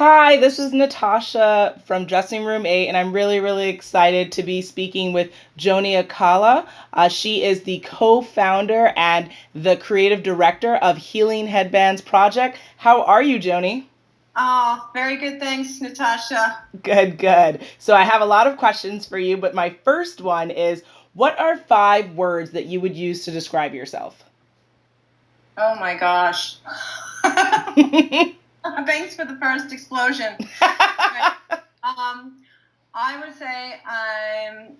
Hi, this is Natasha from Dressing Room 8, and I'm really, really excited to be speaking with Joan Accolla. She is the co-founder and the creative director of Healing Headbands Project. How are you, Joni? Oh, very good. Thanks, Natasha. Good, good. So I have a lot of questions for you, but my first one is, what are 5 words that you would use to describe yourself? Oh my gosh. Thanks for the first explosion. Um, I would say I'm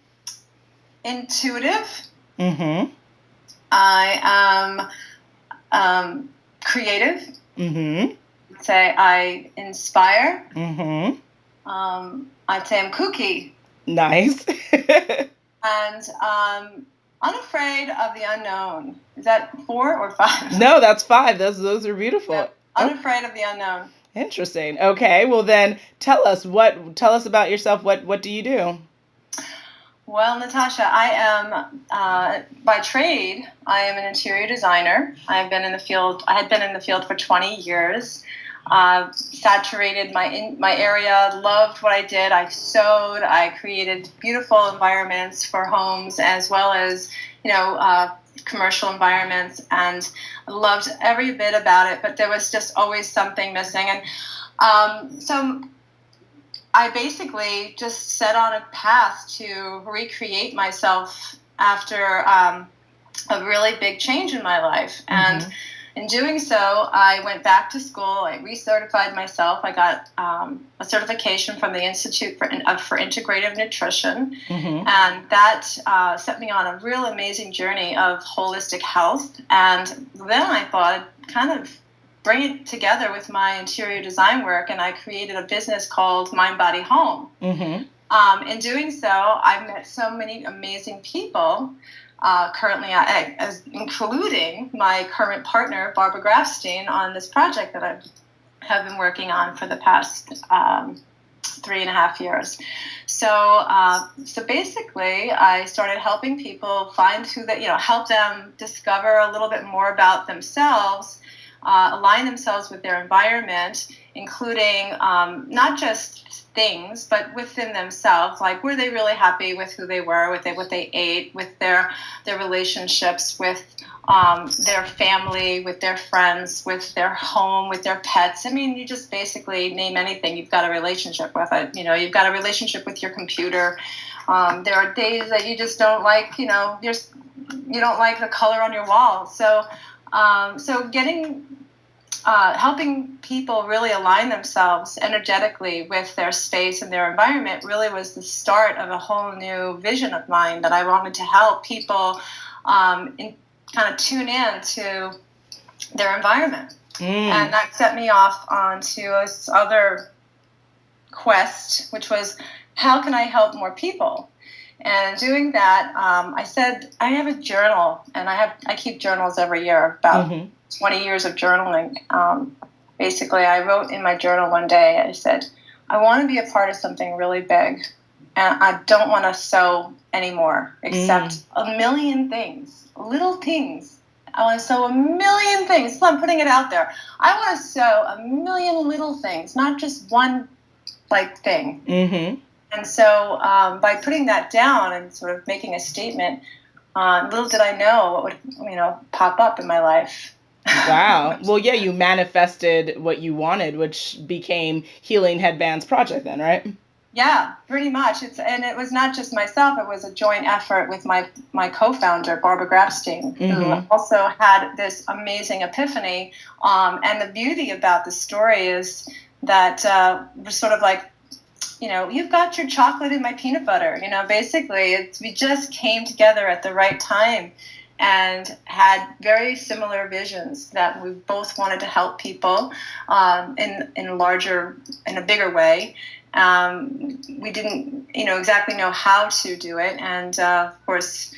intuitive. Mm-hmm. I am creative. Mm-hmm. I'd say I inspire. Mm-hmm. I'd say I'm kooky Nice. and unafraid of the unknown. Is that 4 or 5? No, that's 5. Those are beautiful. Yeah, unafraid of the unknown. Interesting. Okay, well then tell us about yourself. What do you do? Well, Natasha, I am by trade. I am an interior designer. I've been in the field. I had been in the field for 20 years. Saturated my area. Loved what I did. I sewed. I created beautiful environments for homes as well as commercial environments, and loved every bit about it. But there was just always something missing, and so I basically just set on a path to recreate myself after a really big change in my life. And in doing so, I went back to school. I recertified myself. I got a certification from the Institute for Integrative Nutrition. And that set me on a real amazing journey of holistic health. And then I thought I'd kind of bring it together with my interior design work, and I created a business called Mind Body Home. In doing so, I've met so many amazing people, currently, including my current partner, Barbara Grafstein, on this project that I have been working on for the past 3.5 years. So basically, I started helping people find help them discover a little bit more about themselves, align themselves with their environment, including not just things, but within themselves. Like, were they really happy with who they were, with what they ate, with their relationships, with their family, with their friends, with their home, with their pets? I mean, you just basically name anything, you've got a relationship with it. You've got a relationship with your computer. There are days that you just don't like, you don't like the color on your wall. So helping people really align themselves energetically with their space and their environment really was the start of a whole new vision of mine, that I wanted to help people kind of tune in to their environment. And that set me off onto this other quest, which was, how can I help more people? And doing that, I said, I have a journal, and I keep journals every year, about 20 years of journaling. Basically, I wrote in my journal one day, I said, I want to be a part of something really big, and I don't want to sew anymore, except a million things, little things. I want to sew a million things. So I'm putting it out there. I want to sew a million little things, not just one thing. And so by putting that down and sort of making a statement, little did I know what would pop up in my life. Wow. Well, yeah, you manifested what you wanted, which became Healing Headbands Project then, right? Yeah, pretty much. And it was not just myself. It was a joint effort with my co-founder, Barbara Grafstein, who also had this amazing epiphany. And the beauty about the story is that we're sort of like, you've got your chocolate and my peanut butter. Basically, we just came together at the right time and had very similar visions, that we both wanted to help people in a bigger way. We didn't, exactly know how to do it. And of course,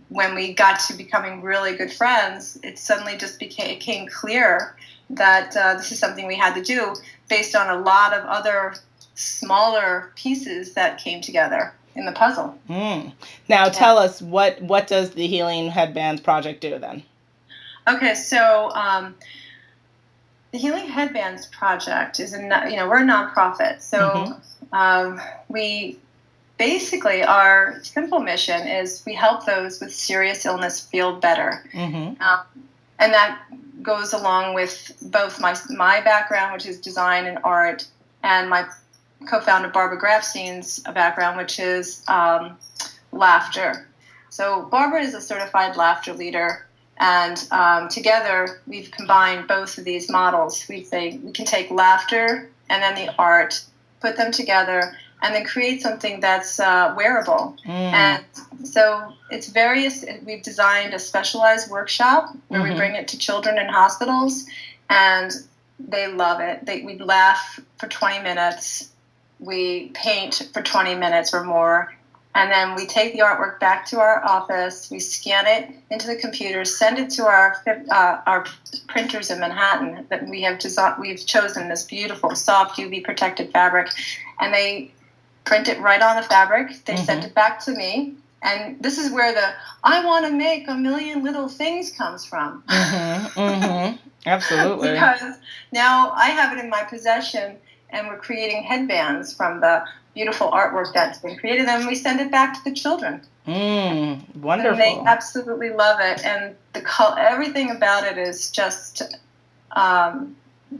when we got to becoming really good friends, it suddenly just became clear that this is something we had to do, based on a lot of other smaller pieces that came together in the puzzle. Now tell us, what does the Healing Headbands Project do then? Okay, so, The Healing Headbands Project is we're a nonprofit, so we basically our simple mission is we help those with serious illness feel better, and that goes along with both my background, which is design and art, and my co-founder Barbara Grafstein's background, which is laughter. So Barbara is a certified laughter leader. And together, we've combined both of these models. We say we can take laughter and then the art, put them together, and then create something that's wearable. And so it's various. We've designed a specialized workshop where we bring it to children in hospitals, and they love it. We laugh for 20 minutes. We paint for 20 minutes or more. And then we take the artwork back to our office. We scan it into the computer, send it to our printers in Manhattan that we have we've chosen this beautiful soft UV protected fabric, and they print it right on the fabric. They send it back to me, and this is where the "I want to make a million little things" comes from. Absolutely. Because now I have it in my possession, and we're creating headbands from the beautiful artwork that's been created, and we send it back to the children. Wonderful. And they absolutely love it, and everything about it is just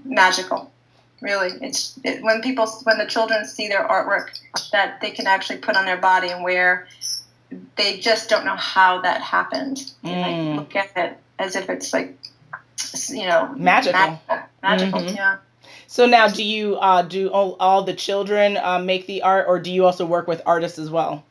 magical. Really, when the children see their artwork that they can actually put on their body and wear, they just don't know how that happened. They look at it as if it's like, magical. Magical, yeah. So now, do you do all the children make the art, or do you also work with artists as well?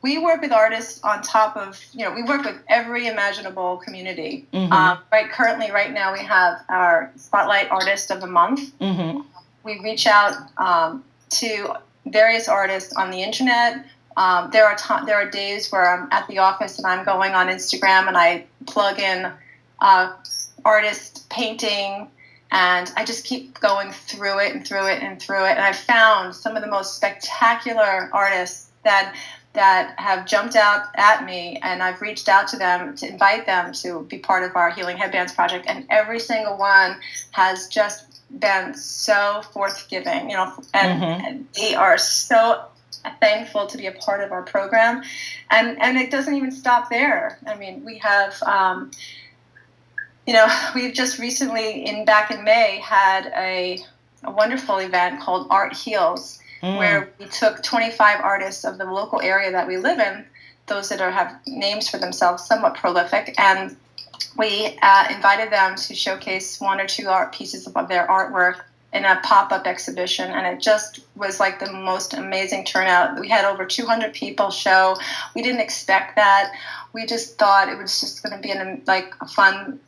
We work with artists on top of, we work with every imaginable community. Currently, right now, we have our Spotlight Artist of the Month. We reach out to various artists on the internet. There are days where I'm at the office and I'm going on Instagram and I plug in artist painting. And I just keep going through it and through it and through it. And I've found some of the most spectacular artists that have jumped out at me, and I've reached out to them to invite them to be part of our Healing Headbands Project. And every single one has just been so forthgiving, and they are so thankful to be a part of our program. And it doesn't even stop there. I mean, we have... we've just recently, back in May, had a wonderful event called Art Heals, where we took 25 artists of the local area that we live in, those that have names for themselves, somewhat prolific, and we invited them to showcase one or two art pieces of their artwork in a pop-up exhibition, and it just was like the most amazing turnout. We had over 200 people show. We didn't expect that. We just thought it was just going to be a fun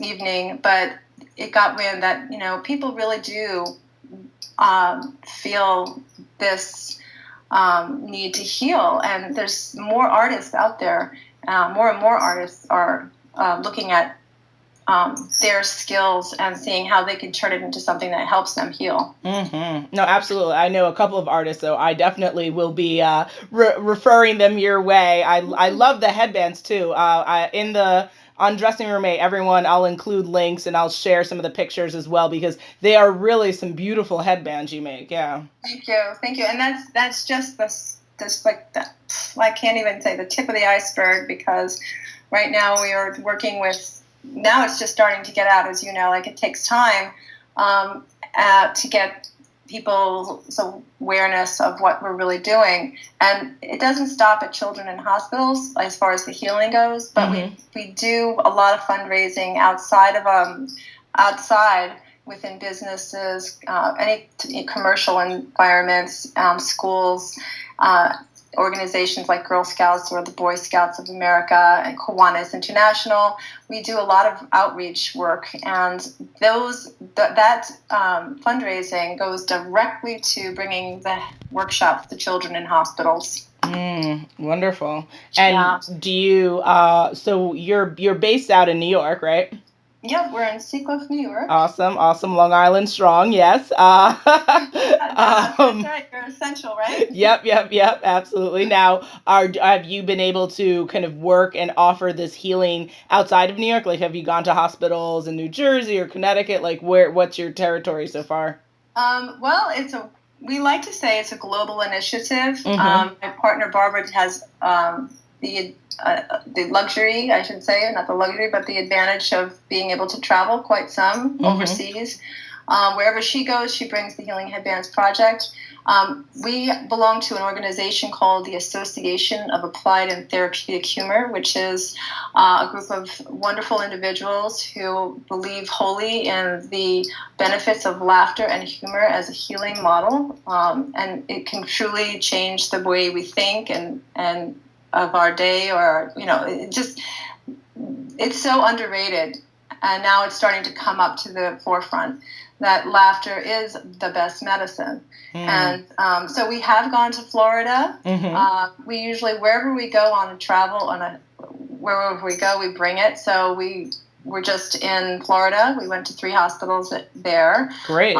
evening, but it got wind that people really do feel this need to heal, and there's more artists out there. More and more artists are looking at their skills and seeing how they can turn it into something that helps them heal. No, absolutely. I know a couple of artists, so I definitely will be referring them your way. I love the headbands too. On Dressing Room A, everyone, I'll include links and I'll share some of the pictures as well, because they are really some beautiful headbands you make. Yeah. Thank you. And that's just I can't even say the tip of the iceberg, because right now we are working with. Now it's just starting to get out, as you know. It takes time to get people's awareness of what we're really doing, and it doesn't stop at children in hospitals as far as the healing goes. But we do a lot of fundraising outside within businesses, any commercial environments, schools. Organizations like Girl Scouts or the Boy Scouts of America and Kiwanis International. We do a lot of outreach work, and that fundraising goes directly to bringing the workshops to children in hospitals. Wonderful. And do you? So you're based out in New York, right? Yep, we're in Seacliff, New York. Awesome, awesome. Long Island strong, yes. That's right. You're essential, right? Yep, absolutely. Now, have you been able to kind of work and offer this healing outside of New York? Like, have you gone to hospitals in New Jersey or Connecticut? Like, what's your territory so far? Well, we like to say it's a global initiative. Mm-hmm. My partner Barbara has the luxury, I should say, not the luxury, but the advantage of being able to travel quite some Mm-hmm. overseas. Wherever she goes, she brings the Healing Headbands Project. We belong to an organization called the Association of Applied and Therapeutic Humor, which is a group of wonderful individuals who believe wholly in the benefits of laughter and humor as a healing model. And it can truly change the way we think and of our day, or, it's so underrated. And now it's starting to come up to the forefront that laughter is the best medicine. And so we have gone to Florida. We usually, wherever we go on a travel, wherever we go, we bring it. So we were just in Florida. We went to 3 hospitals there. Great.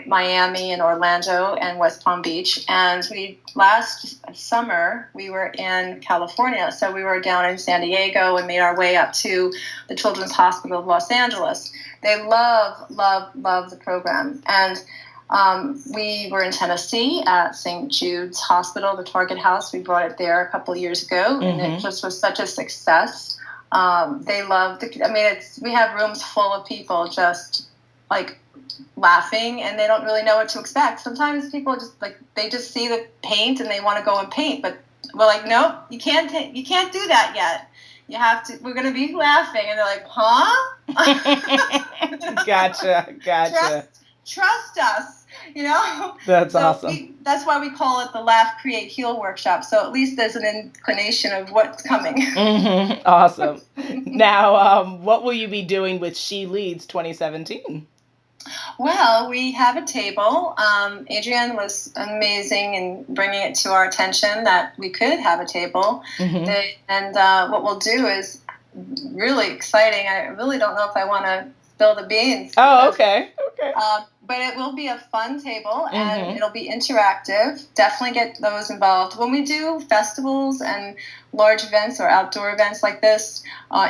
Miami and Orlando and West Palm Beach. And last summer, we were in California. So we were down in San Diego and made our way up to the Children's Hospital of Los Angeles. They love the program. And we were in Tennessee at St. Jude's Hospital, the Target House. We brought it there a couple of years ago, and it just was such a success. They love we have rooms full of people just like laughing, and they don't really know what to expect. Sometimes people they just see the paint and they want to go and paint, but we're like, no, you can't do that yet. You have to. We're going to be laughing, and they're like, huh? Gotcha. Trust us. That's awesome. That's why we call it the Laugh, Create, Heal workshop. So at least there's an inclination of what's coming. Awesome. Now, what will you be doing with She Leads 2017? Well, we have a table. Adrienne was amazing in bringing it to our attention that we could have a table. And what we'll do is really exciting. I really don't know if I want to spill the beans. Oh, okay. But it will be a fun table, and it'll be interactive. Definitely get those involved. When we do festivals and large events or outdoor events like this,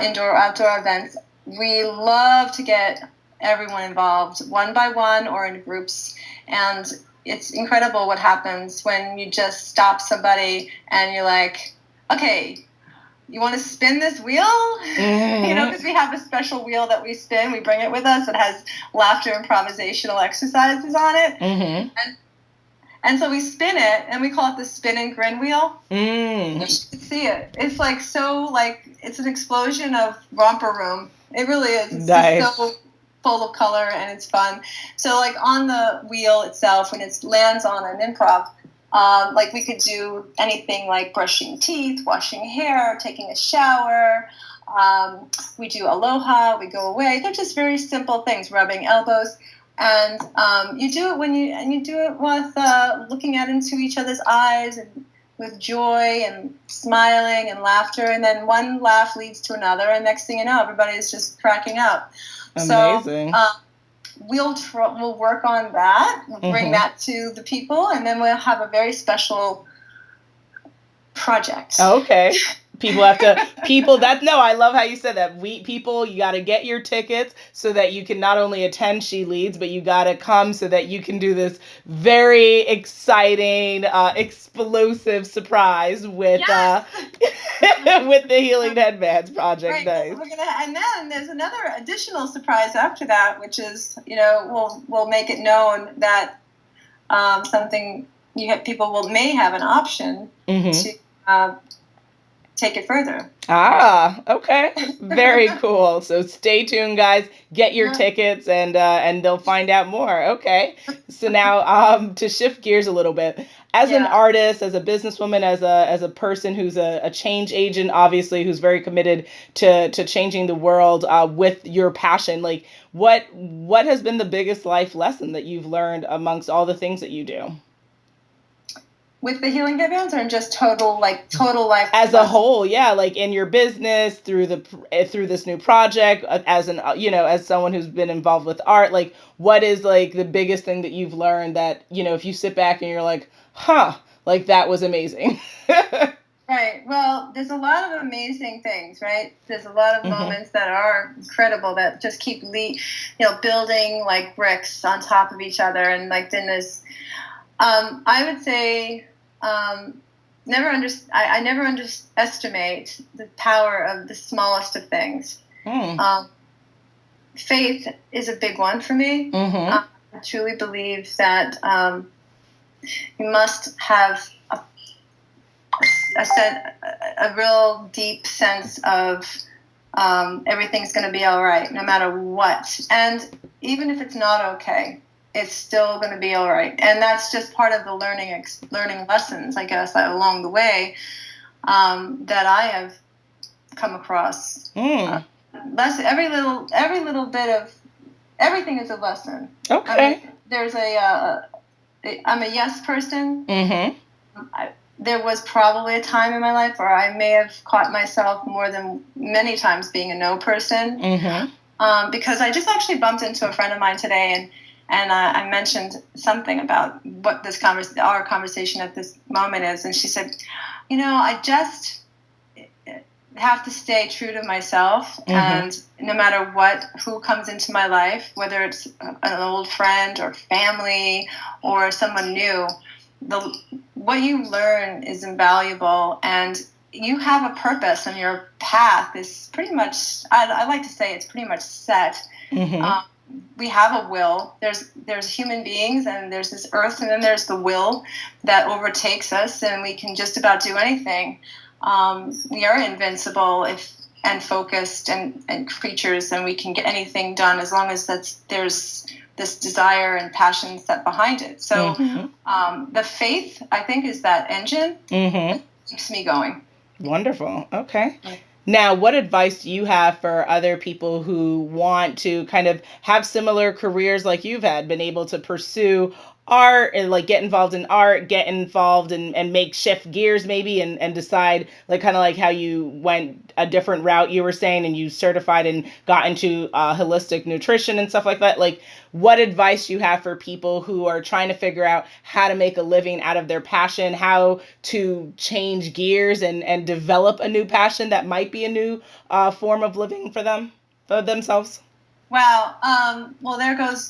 indoor or outdoor events, we love to get everyone involved, one by one or in groups. And it's incredible what happens when you just stop somebody and you're like, okay, you want to spin this wheel? Because we have a special wheel that we spin. We bring it with us. It has laughter improvisational exercises on it. And so we spin it, and we call it the spin and grin wheel. You should see it. It's it's an explosion of romper room. It really is. It's nice. Just so full of color, and it's fun. So on the wheel itself, when it lands on an improv, we could do anything like brushing teeth, washing hair, taking a shower. We do aloha, we go away. They're just very simple things, rubbing elbows. And you do it with looking into each other's eyes and with joy and smiling and laughter. And then one laugh leads to another, and next thing you know, everybody's just cracking up. Amazing. So we'll work on that. We'll bring that to the people, and then we'll have a very special project. Okay. I love how you said that. You got to get your tickets so that you can not only attend She Leads, but you got to come so that you can do this very exciting, explosive surprise with with the Healing Headbands Project. Right. Nice. And then there's another additional surprise after that, which is, we'll make it known that something people may have an option to take it further. Okay. Very cool. So stay tuned, guys. Get your tickets, and they'll find out more. Okay. So now, to shift gears a little bit, as an artist, as a businesswoman, as a person who's a change agent, obviously, who's very committed to changing the world with your passion, like what has been the biggest life lesson that you've learned amongst all the things that you do? With the healing headbands, or just total life as a whole, yeah, like in your business, through this new project, as an as someone who's been involved with art, like what is like the biggest thing that you've learned that if you sit back and you're like, huh, like that was amazing. Right. Well, there's a lot of amazing things, right? There's a lot of moments that are incredible that just keep building like bricks on top of each other, and like then there's I would say I never underestimate the power of the smallest of things. Faith is a big one for me. I truly believe that you must have a real deep sense of everything's going to be all right, no matter what. And even if it's not okay, it's still going to be all right. And that's just part of the learning lessons, I guess, along the way that I have come across. Every little bit of everything is a lesson. Okay. I'm a yes person. There was probably a time in my life where I may have caught myself more than many times being a no person. Because I just actually bumped into a friend of mine today, and I mentioned something about what our conversation at this moment is, and she said, I just have to stay true to myself, and no matter who comes into my life, whether it's an old friend or family or someone new, what you learn is invaluable, and you have a purpose, and your path is pretty much, I like to say it's pretty much set. We have a will. There's human beings, and there's this earth, and then there's the will that overtakes us, and we can just about do anything. We are invincible and focused and creatures, and we can get anything done as long as there's this desire and passion set behind it. So the faith, I think, is that engine that keeps me going. Wonderful. Okay. Now, what advice do you have for other people who want to kind of have similar careers like you've been able to pursue art and like get involved in art, get involved and make shift gears maybe and decide like kind of like how you went a different route you were saying and you certified and got into holistic nutrition and stuff like that. Like what advice do you have for people who are trying to figure out how to make a living out of their passion, how to change gears and develop a new passion that might be a new form of living for themselves? Wow. Well,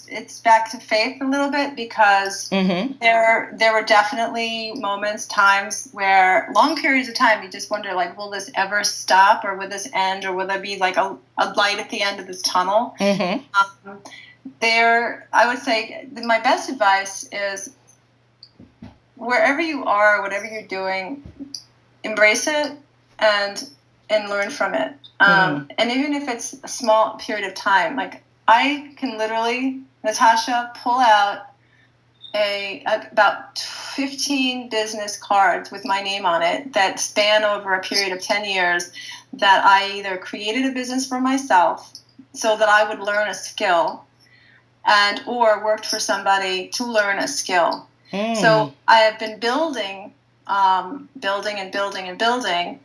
it's back to faith a little bit, because there were definitely times where long periods of time you just wonder, like, will this ever stop, or will this end, or will there be like a light at the end of this tunnel? I would say my best advice is wherever you are, whatever you're doing, embrace it and learn from it. And even if it's a small period of time, like I can literally, Natasha, pull out about 15 business cards with my name on it that span over a period of 10 years that I either created a business for myself so that I would learn a skill or worked for somebody to learn a skill. So I have been building and building and building,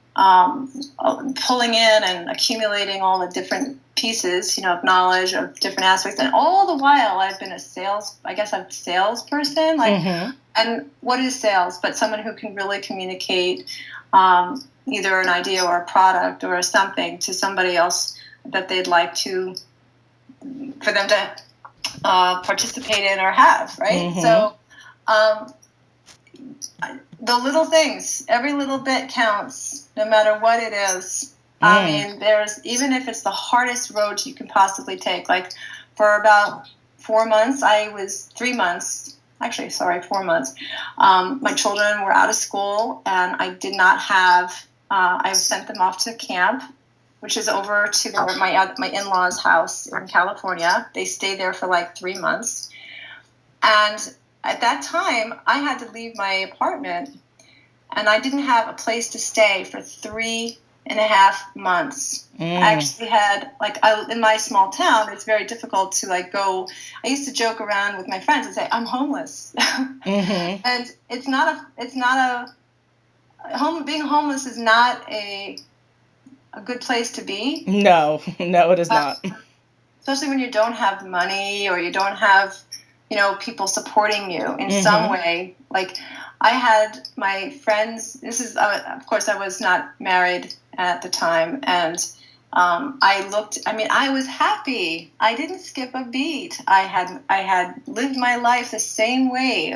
pulling in and accumulating all the different pieces, of knowledge of different aspects. And all the while I've been I'm a salesperson. And what is sales? But someone who can really communicate either an idea or a product or something to somebody else that they'd like for them to participate in or have, right? So the little things, every little bit counts, no matter what it is. I mean, even if it's the hardest road you can possibly take. Like for about 4 months, 4 months. My children were out of school, and I did not have. I sent them off to camp, which is over to my in-laws' house in California. They stayed there for like 3 months, and at that time, I had to leave my apartment, and I didn't have a place to stay for 3 3.5 months. I actually had, like, in my small town, it's very difficult to, like, go. I used to joke around with my friends and say, I'm homeless. And being homeless is not a good place to be. No, it is not. Especially when you don't have money or you don't have, people supporting you in some way. Like, I had my friends, of course, I was not married at the time, and I was happy. I didn't skip a beat. I had lived my life the same way,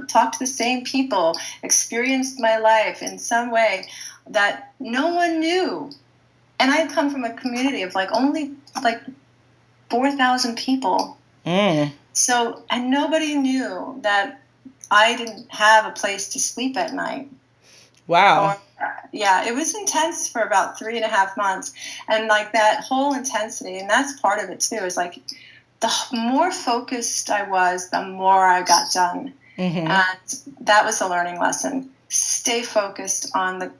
talked to the same people, experienced my life in some way that no one knew. And I had come from a community of only 4,000 people. So, and nobody knew that I didn't have a place to sleep at night. Wow. Yeah, it was intense for about 3.5 months. And that whole intensity, and that's part of it too, is the more focused I was, the more I got done. And that was the learning lesson. Stay focused on the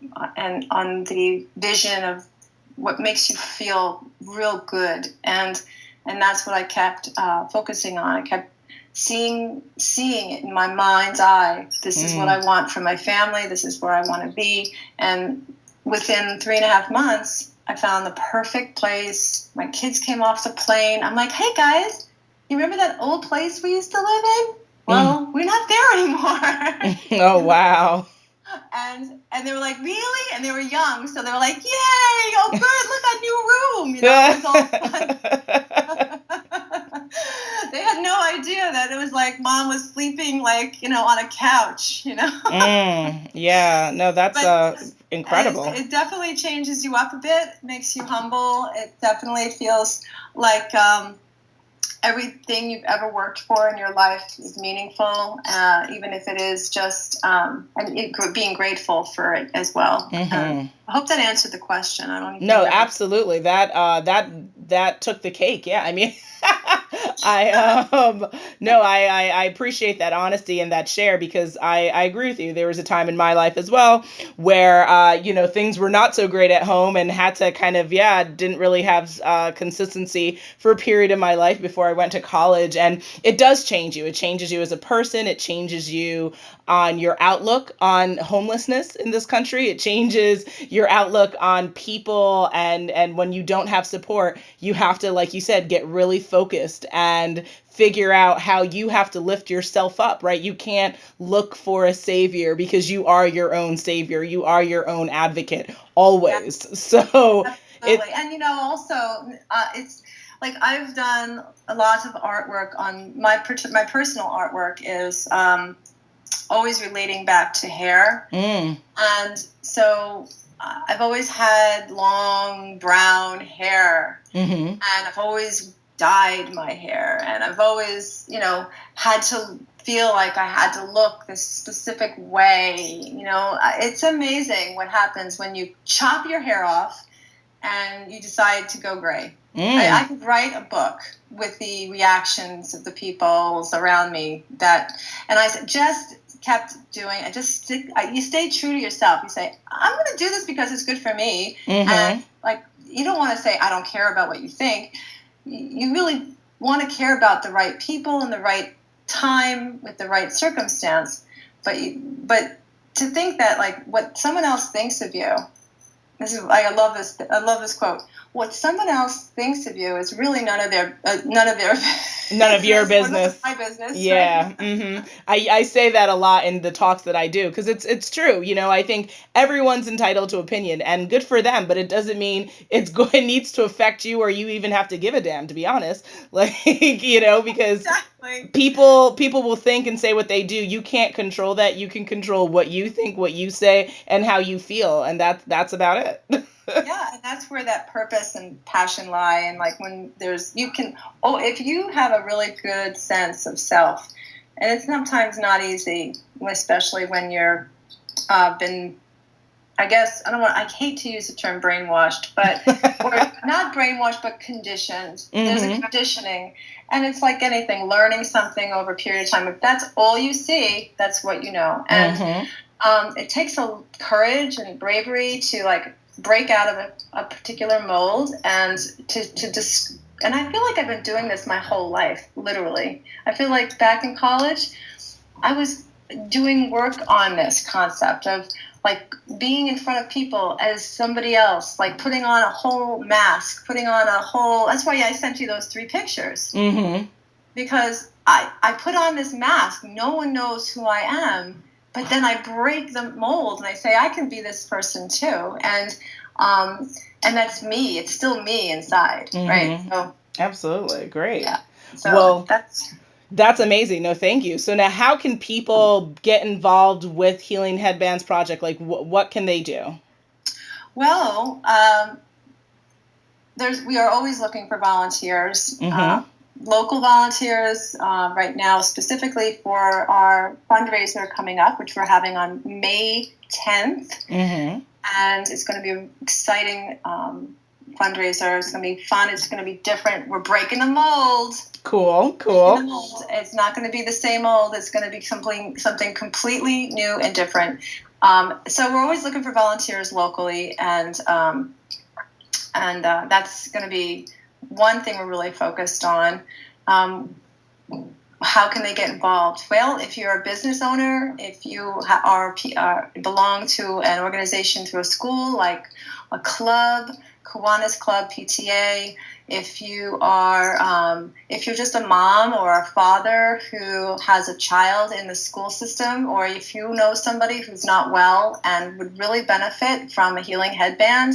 vision of what makes you feel real good. And that's what I kept focusing on. I kept seeing it in my mind's eye. This is what I want for my family. This is where I want to be. And within 3.5 months, I found the perfect place. My kids came off the plane. I'm like, hey guys, you remember that old place we used to live in? Well, we're not there anymore. Oh, wow. And they were like, really? And they were young, so they were like, yay! Oh, good! Look, a new room. It was all fun. They had no idea that it was like mom was sleeping, on a couch. Yeah, no, that's incredible. It definitely changes you up a bit, makes you humble. It definitely feels like everything you've ever worked for in your life is meaningful, even if it is just being grateful for it as well. I hope that answered the question. I don't even No, absolutely. That took the cake. Yeah, I mean, I appreciate that honesty and that share, because I agree with you. There was a time in my life as well where things were not so great at home, and had to kind of didn't really have consistency for a period of my life before I went to college. And it does change you. It changes you as a person. It changes you on your outlook on homelessness in this country. It changes your outlook on people, and when you don't have support, you have to, like you said, get really focused and figure out how you have to lift yourself up, right? You can't look for a savior, because you are your own savior. You are your own advocate always. Yeah. So absolutely. And also it's like I've done a lot of artwork on my personal artwork is always relating back to hair. And so I've always had long brown hair, and I've always dyed my hair, and I've always, had to feel like I had to look this specific way. It's amazing what happens when you chop your hair off and you decide to go gray. I could write a book with the reactions of the people around me and I just kept doing. You stay true to yourself. You say, I'm going to do this because it's good for me. And you don't want to say, I don't care about what you think. You really want to care about the right people and the right time with the right circumstance. But to think that what someone else thinks of you, I love this quote. What someone else thinks of you is really none of your business. My business. Yeah. Right? I say that a lot in the talks that I do, because it's true. I think everyone's entitled to opinion, and good for them, but it doesn't mean it needs to affect you, or you even have to give a damn, to be honest. Because exactly. People will think and say what they do. You can't control that. You can control what you think, what you say, and how you feel, and that's about it. Yeah, and that's where that purpose and passion lie. And when if you have a really good sense of self, and it's sometimes not easy, especially when you're I hate to use the term brainwashed, but or not brainwashed, but conditioned. There's a conditioning, and it's like anything, learning something over a period of time. If that's all you see, that's what you know. And it takes a courage and bravery to break out of a particular mold and to just, and I feel like I've been doing this my whole life, literally. I feel like back in college, I was doing work on this concept of like being in front of people as somebody else, like putting on a whole mask, putting on a whole, that's why I sent you those 3 pictures. Mm-hmm. Because I put on this mask, no one knows who I am, but then I break the mold and I say I can be this person too, and that's me. It's still me inside, right? So absolutely, great. Yeah. So well, that's amazing. No, thank you. So now, how can people get involved with Healing Headbands Project? Like, what can they do? Well, we are always looking for volunteers. Local volunteers right now, specifically for our fundraiser coming up, which we're having on May 10th. And it's going to be an exciting fundraiser. It's going to be fun. It's going to be different. We're breaking the mold. Cool. The mold. It's not going to be the same old. It's going to be something completely new and different. So we're always looking for volunteers locally, and that's going to be one thing we're really focused on. How can they get involved? Well, if you're a business owner, if you belong to an organization through a school, like a club, Kiwanis Club, PTA, if you're just a mom or a father who has a child in the school system, or if you know somebody who's not well and would really benefit from a healing headband,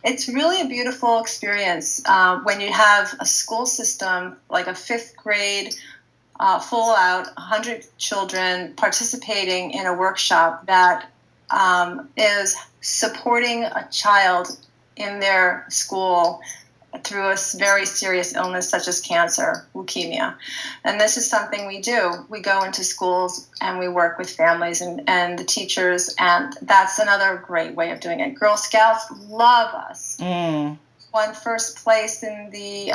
it's really a beautiful experience when you have a school system, like a 5th grade, full out, 100 children participating in a workshop that is supporting a child in their school through a very serious illness such as cancer, leukemia. And this is something we do. We go into schools and we work with families and the teachers, and that's another great way of doing it. Girl Scouts love us. Won first place in the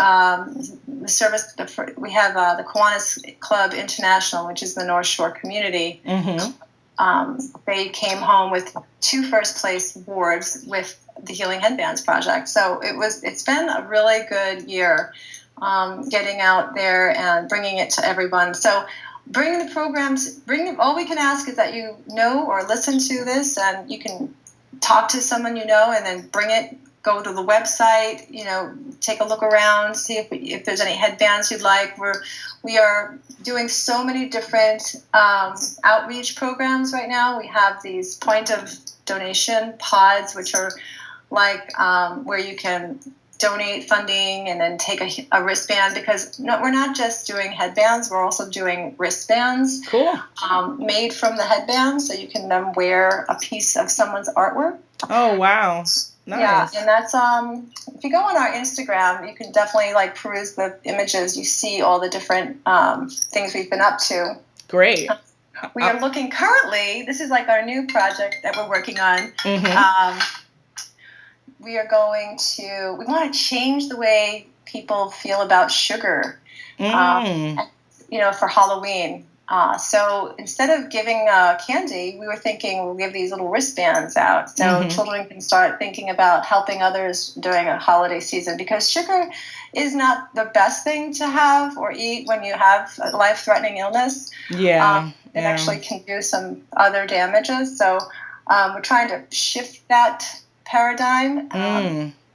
service. We have the Kiwanis Club International, which is the North Shore community. They came home with 2 first place awards with the Healing Headbands Project. So it's been a really good year getting out there and bringing it to everyone. So bring the programs, all we can ask is that you know or listen to this, and you can talk to someone you know, and then bring it. Go to the website, take a look around, see if there's any headbands you'd like. We are doing so many different outreach programs right now. We have these point of donation pods, which are like where you can donate funding and then take a wristband, because we're not just doing headbands, we're also doing wristbands. Cool. Made from the headbands, so you can then wear a piece of someone's artwork. Oh, wow. Nice. Yeah, and that's if you go on our Instagram, you can definitely peruse the images. You see all the different things we've been up to. Great. We are looking currently. This is like our new project that we're working on. We are going to. We want to change the way people feel about sugar. For Halloween. So instead of giving candy, we were thinking we'll give these little wristbands out so children can start thinking about helping others during a holiday season, because sugar is not the best thing to have or eat when you have a life-threatening illness. It actually can do some other damages. So we're trying to shift that paradigm.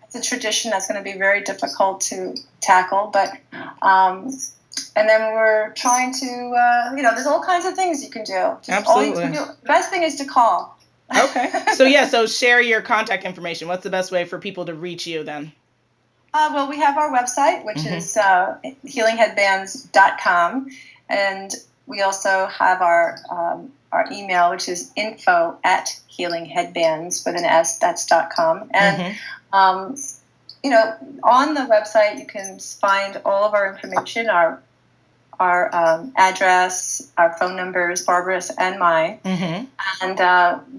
It's a tradition that's going to be very difficult to tackle, but and then we're trying to, there's all kinds of things you can do. Absolutely. The best thing is to call. Okay. So share your contact information. What's the best way for people to reach you then? Well, we have our website, which is healingheadbands.com. And we also have our email, which is info@healingheadbands with an S, that's .com. And, on the website, you can find all of our information, our address, our phone numbers, Barbara's and mine, and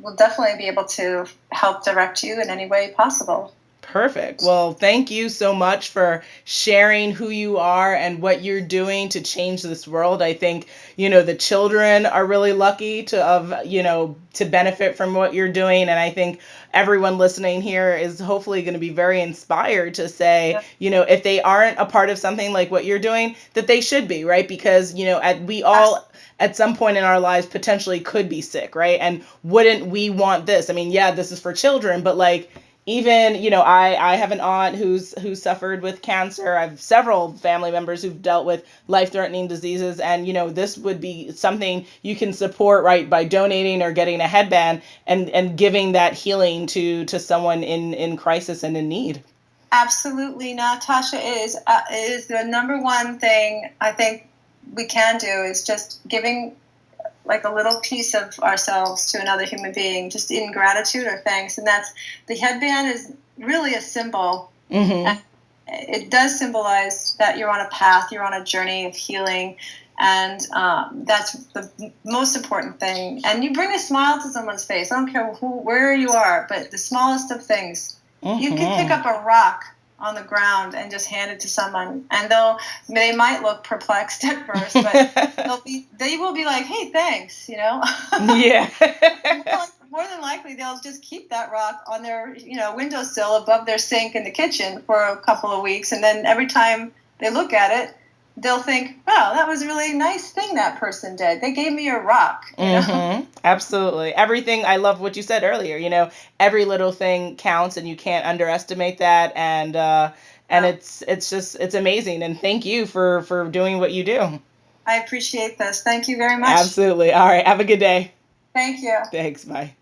we'll definitely be able to help direct you in any way possible. Perfect. Well, thank you so much for sharing who you are and what you're doing to change this world. I think, the children are really lucky to benefit from what you're doing. And I think everyone listening here is hopefully going to be very inspired to say, Yeah. if they aren't a part of something like what you're doing, that they should be, right? Because, we Absolutely. all at some point in our lives potentially could be sick, right? And wouldn't we want this? I mean, yeah, this is for children, but like, even I have an aunt who's suffered with cancer. I have several family members who've dealt with life-threatening diseases, and this would be something you can support, right, by donating or getting a headband and giving that healing to someone in crisis and in need. Absolutely, Natasha. It is the number one thing I think we can do is just giving like a little piece of ourselves to another human being, just in gratitude or thanks. And that's the headband is really a symbol. Mm-hmm. It does symbolize that you're on a path, you're on a journey of healing, and that's the most important thing. And you bring a smile to someone's face. I don't care where you are, but the smallest of things. You can pick Mm-hmm. up a rock on the ground and just hand it to someone, and they might look perplexed at first, but they will be like, "Hey, thanks," Yeah. More than likely, they'll just keep that rock on their windowsill above their sink in the kitchen for a couple of weeks, and then every time they look at it, they'll think, "Wow, that was a really nice thing that person did. They gave me a rock." Mm-hmm. Absolutely. Everything. I love what you said earlier. Every little thing counts, and you can't underestimate that. And Yeah. it's amazing. And thank you for doing what you do. I appreciate this. Thank you very much. Absolutely. All right. Have a good day. Thank you. Thanks. Bye.